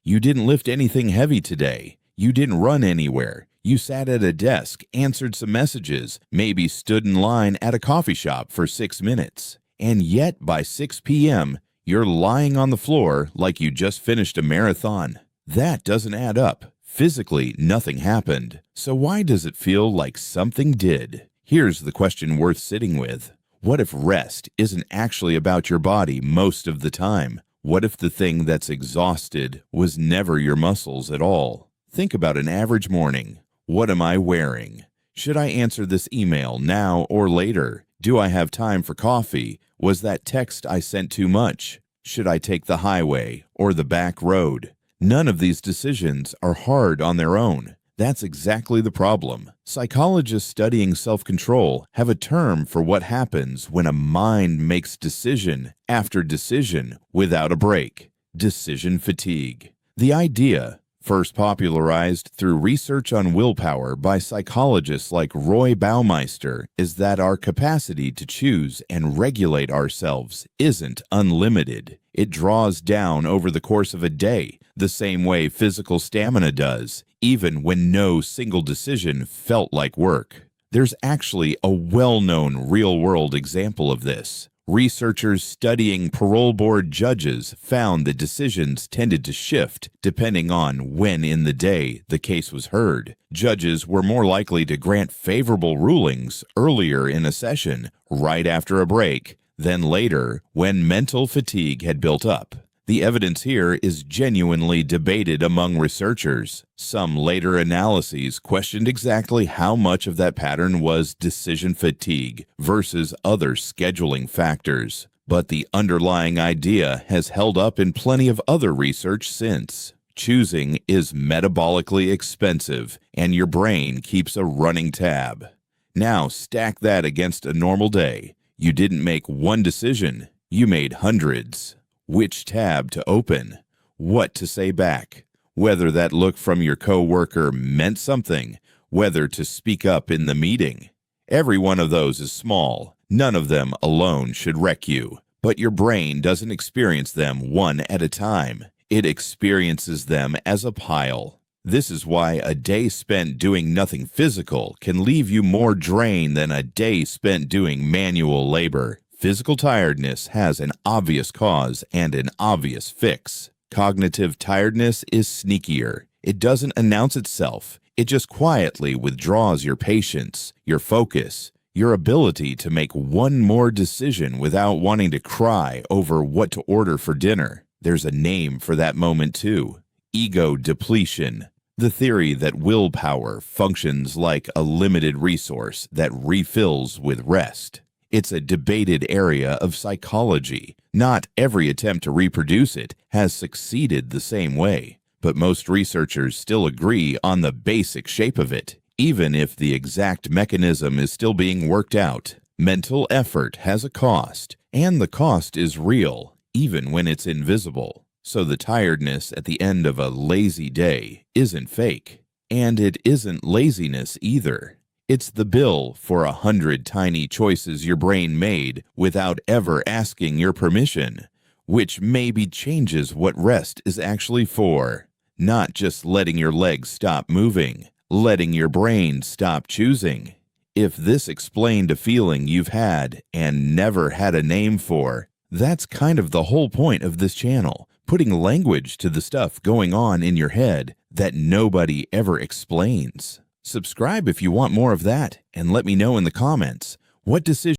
You didn't lift anything heavy today. You didn't run anywhere. You sat at a desk, answered some messages, maybe stood in line at a coffee shop for 6 minutes. And yet by 6 p.m., you're lying on the floor like you just finished a marathon. That doesn't add up. Physically, nothing happened. So why does it feel like something did? Here's the question worth sitting with. What if rest isn't actually about your body most of the time? What if the thing that's exhausted was never your muscles at all? Think about an average morning. What am I wearing? Should I answer this email now or later? Do I have time for coffee? Was that text I sent too much? Should I take the highway or the back road? None of these decisions are hard on their own. That's exactly the problem. Psychologists studying self-control have a term for what happens when a mind makes decision after decision without a break: decision fatigue. The idea, first popularized through research on willpower by psychologists like Roy Baumeister, is that our capacity to choose and regulate ourselves isn't unlimited. It draws down over the course of a day, the same way physical stamina does, even when no single decision felt like work. There's actually a well-known real-world example of this. Researchers studying parole board judges found that decisions tended to shift depending on when in the day the case was heard. Judges were more likely to grant favorable rulings earlier in a session, right after a break, than later when mental fatigue had built up. The evidence here is genuinely debated among researchers. Some later analyses questioned exactly how much of that pattern was decision fatigue versus other scheduling factors. But the underlying idea has held up in plenty of other research since. Choosing is metabolically expensive, and your brain keeps a running tab. Now stack that against a normal day. You didn't make one decision, you made hundreds. Which tab to open? What to say back? Whether that look from your coworker meant something? Whether to speak up in the meeting? Every one of those is small. None of them alone should wreck you. But your brain doesn't experience them one at a time. It experiences them as a pile. This is why a day spent doing nothing physical can leave you more drained than a day spent doing manual labor. Physical tiredness has an obvious cause and an obvious fix. Cognitive tiredness is sneakier. It doesn't announce itself. It just quietly withdraws your patience, your focus, your ability to make one more decision without wanting to cry over what to order for dinner. There's a name for that moment too: ego depletion. The theory that willpower functions like a limited resource that refills with rest. It's a debated area of psychology. Not every attempt to reproduce it has succeeded the same way, but most researchers still agree on the basic shape of it, even if the exact mechanism is still being worked out. Mental effort has a cost, and the cost is real, even when it's invisible. So the tiredness at the end of a lazy day isn't fake, and it isn't laziness either. It's the bill for 100 tiny choices your brain made without ever asking your permission, which maybe changes what rest is actually for. Not just letting your legs stop moving, letting your brain stop choosing. If this explained a feeling you've had and never had a name for, that's kind of the whole point of this channel, putting language to the stuff going on in your head that nobody ever explains. Subscribe if you want more of that, and let me know in the comments what decision